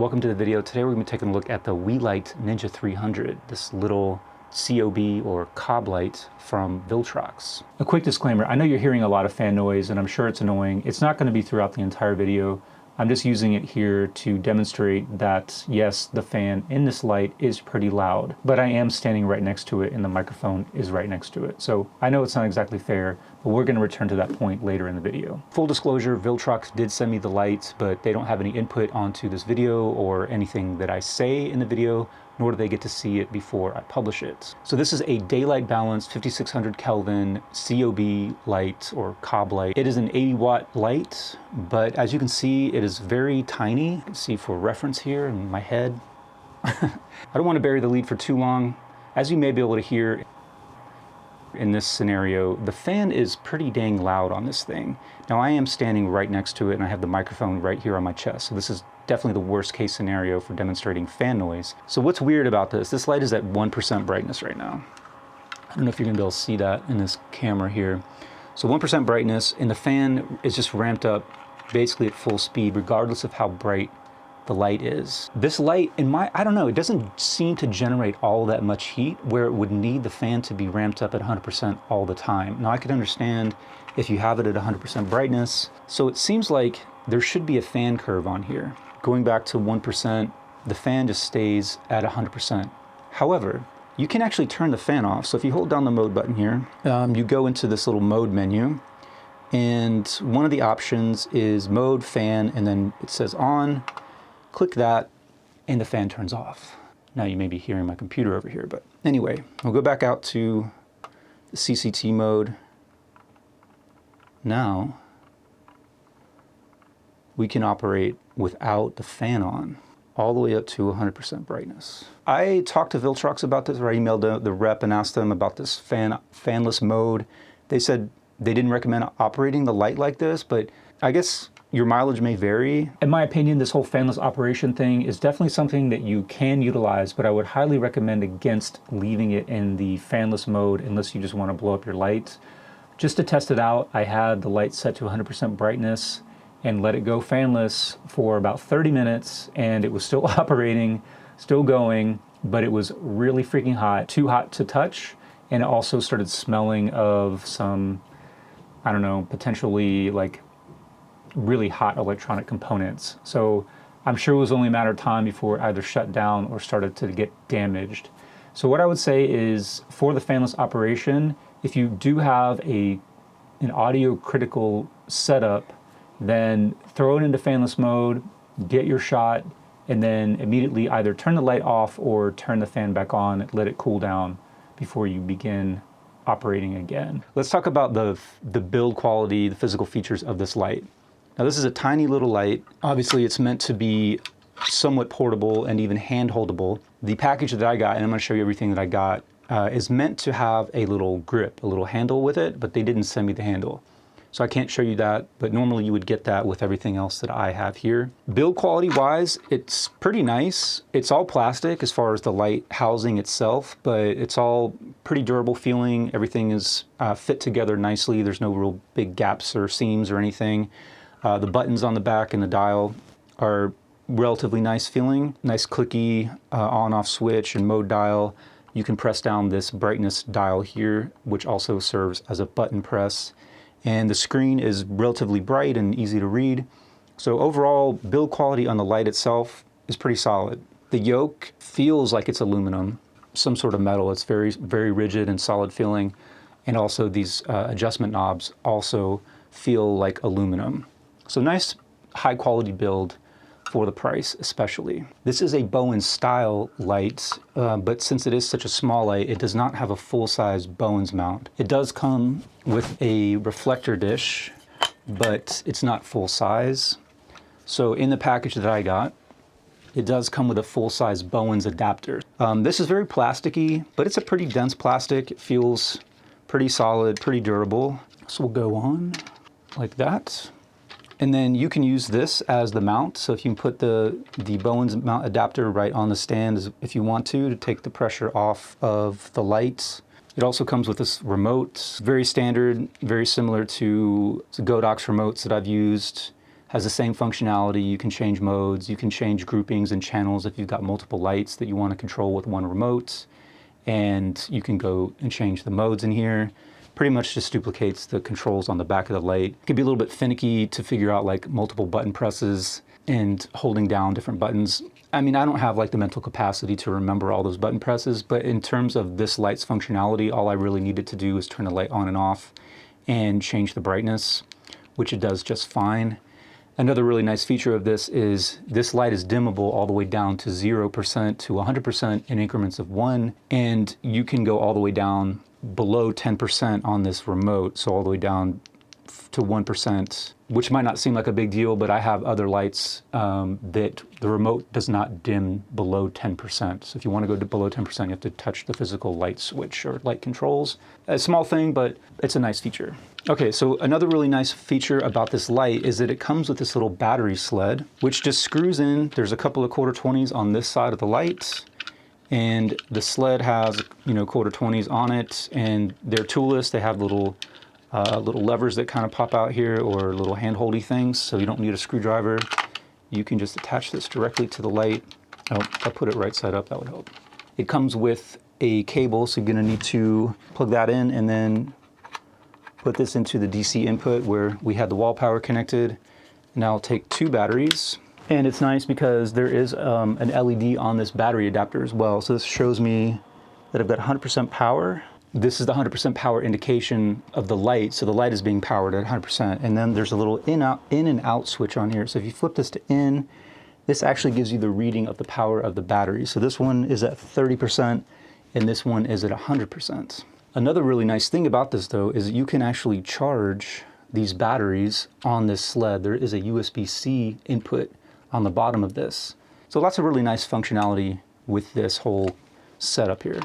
Welcome to the video. Today we're going to be taking a look at the Weeylite Ninja 300, this little COB or cob light from Viltrox. A quick disclaimer, I know you're hearing a lot of fan noise and I'm sure it's annoying. It's not going to be throughout the entire video. I'm just using it here to demonstrate that yes, the fan in this light is pretty loud, but I am standing right next to it and the microphone is right next to it. So I know it's not exactly fair, but we're going to return to that point later in the video. Full disclosure, Viltrox did send me the light, but they don't have any input onto this video or anything that I say in the video, nor do they get to see it before I publish it. So this is a daylight balanced 5600 Kelvin COB light or cob light. It is an 80 watt light, but as you can see, it is very tiny. You can see for reference here in my head. I don't want to bury the lead for too long. As you may be able to hear in this scenario, the fan is pretty dang loud on this thing. Now I am standing right next to it and I have the microphone right here on my chest. So this is definitely the worst case scenario for demonstrating fan noise. So what's weird about this? This light is at 1% brightness right now. I don't know if you're gonna be able to see that in this camera here. So 1% brightness, and the fan is just ramped up basically at full speed regardless of how bright the light is. This light, I don't know, it doesn't seem to generate all that much heat where it would need the fan to be ramped up at 100% all the time. Now I could understand if you have it at 100% brightness. So it seems like there should be a fan curve on here. Going back to 1%, the fan just stays at 100%. However, you can actually turn the fan off. So if you hold down the mode button here, you go into this little mode menu, and one of the options is mode fan, and then it says on. Click that and the fan turns off. Now you may be hearing my computer over here, but anyway, we'll go back out to the CCT mode. Now we can operate without the fan on, all the way up to 100% brightness. I talked to Viltrox about this, or I emailed the rep and asked them about this fanless mode. They said they didn't recommend operating the light like this, but I guess your mileage may vary. In my opinion, this whole fanless operation thing is definitely something that you can utilize, but I would highly recommend against leaving it in the fanless mode unless you just want to blow up your lights. Just to test it out, I had the light set to 100% brightness and let it go fanless for about 30 minutes, and it was still operating, still going, but it was really freaking hot, too hot to touch, and it also started smelling of some, I don't know, potentially like really hot electronic components. So I'm sure it was only a matter of time before it either shut down or started to get damaged. So what I would say is, for the fanless operation, if you do have an audio critical setup, then throw it into fanless mode, get your shot, and then immediately either turn the light off or turn the fan back on, let it cool down before you begin operating again. Let's talk about the build quality, the physical features of this light. Now this is a tiny little light. Obviously it's meant to be somewhat portable and even hand-holdable. The package that I got, and I'm gonna show you everything that I got, is meant to have a little grip, a little handle with it, but they didn't send me the handle. So I can't show you that, but normally you would get that with everything else that I have here. Build quality wise, it's pretty nice. It's all plastic as far as the light housing itself, but it's all pretty durable feeling. Everything is fit together nicely. There's no real big gaps or seams or anything. The buttons on the back and the dial are relatively nice feeling. Nice clicky on-off switch and mode dial. You can press down this brightness dial here, which also serves as a button press. And the screen is relatively bright and easy to read. So overall, build quality on the light itself is pretty solid. The yoke feels like it's aluminum, some sort of metal. It's very, very rigid and solid feeling. And also these adjustment knobs also feel like aluminum. So nice high quality build for the price especially. This is a Bowens style light, but since it is such a small light, it does not have a full-size Bowens mount. It does come with a reflector dish, but it's not full size. So in the package that I got, it does come with a full-size Bowens adapter. This is very plasticky, but it's a pretty dense plastic. It feels pretty solid, pretty durable. So we'll go on like that. And then you can use this as the mount. So if you can put the Bowens mount adapter right on the stand if you want to take the pressure off of the lights. It also comes with this remote, very standard, very similar to the Godox remotes that I've used. Has the same functionality. You can change modes, you can change groupings and channels if you've got multiple lights that you want to control with one remote. And you can go and change the modes in here. Pretty much just duplicates the controls on the back of the light. It can be a little bit finicky to figure out like multiple button presses and holding down different buttons. I mean, I don't have like the mental capacity to remember all those button presses, but in terms of this light's functionality, all I really needed to do is turn the light on and off and change the brightness, which it does just fine. Another really nice feature of this is this light is dimmable all the way down to 0% to 100% in increments of 1, and you can go all the way down below 10% on this remote, so all the way down to 1%, which might not seem like a big deal, but I have other lights that the remote does not dim below 10%. So if you want to go to below 10%, you have to touch the physical light switch or light controls. A small thing, but it's a nice feature. Okay, so another really nice feature about this light is that it comes with this little battery sled, which just screws in. There's a couple of quarter 20s on this side of the light, and the sled has, you know, quarter 20s on it, and they're toolless. They have little levers that kind of pop out here, or little hand-holdy things, so you don't need a screwdriver. You can just attach this directly to the light. Oh, if I put it right side up, that would help. It comes with a cable, so you're gonna need to plug that in and then put this into the DC input where we had the wall power connected. Now I'll take 2 batteries. And it's nice because there is an LED on this battery adapter as well. So this shows me that I've got 100% power. This is the 100% power indication of the light. So the light is being powered at 100%. And then there's a little in and out switch on here. So if you flip this to in, this actually gives you the reading of the power of the battery. So this one is at 30% and this one is at 100%. Another really nice thing about this though is you can actually charge these batteries on this sled. There is a USB-C input on the bottom of this. So lots of really nice functionality with this whole setup here.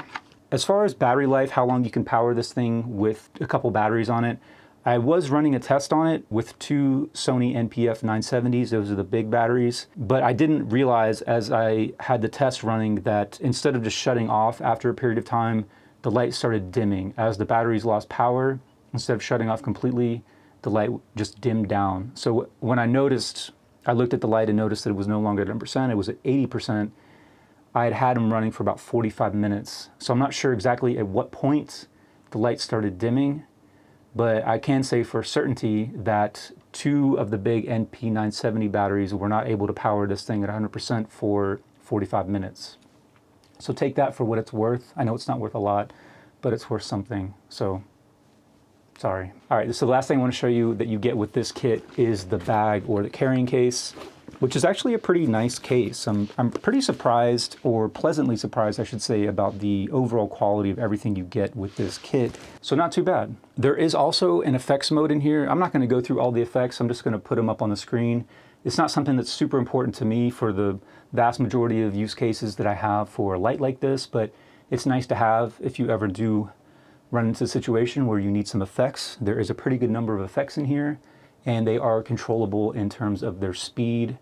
As far as battery life, how long you can power this thing with a couple batteries on it, I was running a test on it with 2 Sony NPF 970s. Those are the big batteries. But I didn't realize as I had the test running that instead of just shutting off after a period of time, the light started dimming. As the batteries lost power, instead of shutting off completely, the light just dimmed down. So when I looked at the light and noticed that it was no longer at 10%, it was at 80%. I had them running for about 45 minutes. So I'm not sure exactly at what point the light started dimming, but I can say for certainty that 2 of the big NP970 batteries were not able to power this thing at 100% for 45 minutes. So take that for what it's worth. I know it's not worth a lot, but it's worth something. So sorry. All right, so the last thing I want to show you that you get with this kit is the bag or the carrying case, which is actually a pretty nice case. I'm pretty surprised, or pleasantly surprised, I should say, about the overall quality of everything you get with this kit. So not too bad. There is also an effects mode in here. I'm not going to go through all the effects. I'm just going to put them up on the screen. It's not something that's super important to me for the vast majority of use cases that I have for a light like this, but it's nice to have if you ever do run into a situation where you need some effects. There is a pretty good number of effects in here, and they are controllable in terms of their speed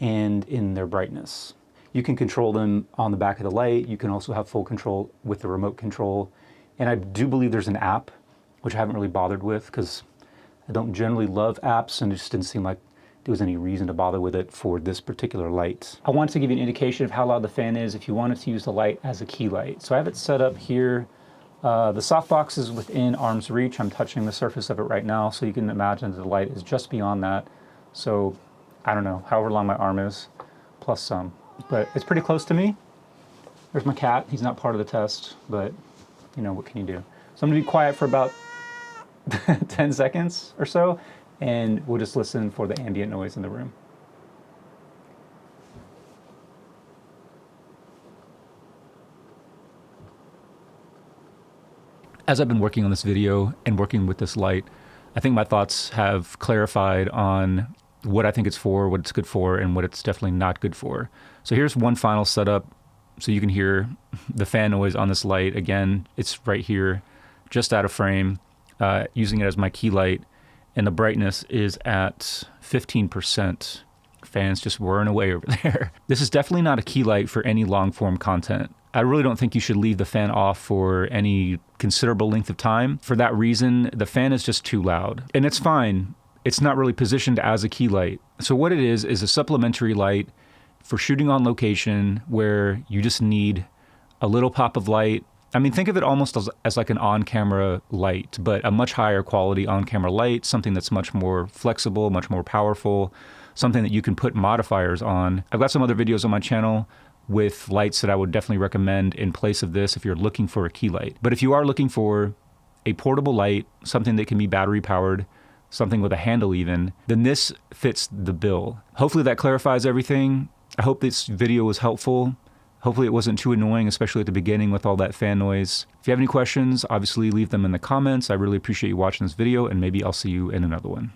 and in their brightness. You can control them on the back of the light. You can also have full control with the remote control. And I do believe there's an app, which I haven't really bothered with because I don't generally love apps, and it just didn't seem like there was any reason to bother with it for this particular light. I wanted to give you an indication of how loud the fan is if you wanted to use the light as a key light. So I have it set up here. The softbox is within arm's reach. I'm touching the surface of it right now, so you can imagine the light is just beyond that. So I don't know, however long my arm is, plus some. But it's pretty close to me. There's my cat. He's not part of the test, but you know, what can you do? So I'm gonna be quiet for about 10 seconds or so, and we'll just listen for the ambient noise in the room. As I've been working on this video and working with this light, I think my thoughts have clarified on what I think it's for, what it's good for, and what it's definitely not good for. So here's one final setup so you can hear the fan noise on this light. Again, it's right here, just out of frame, using it as my key light, and the brightness is at 15%. Fan's just whirring away over there. This is definitely not a key light for any long form content. I really don't think you should leave the fan off for any considerable length of time. For that reason, the fan is just too loud. And it's fine it's not really positioned as a key light. So what it is a supplementary light for shooting on location where you just need a little pop of light. I mean, think of it almost as like an on-camera light, but a much higher quality on-camera light, something that's much more flexible, much more powerful, something that you can put modifiers on. I've got some other videos on my channel with lights that I would definitely recommend in place of this if you're looking for a key light. But if you are looking for a portable light, something that can be battery powered, something with a handle even, then this fits the bill. Hopefully that clarifies everything. I hope this video was helpful. Hopefully it wasn't too annoying, especially at the beginning with all that fan noise. If you have any questions, obviously leave them in the comments. I really appreciate you watching this video, and maybe I'll see you in another one.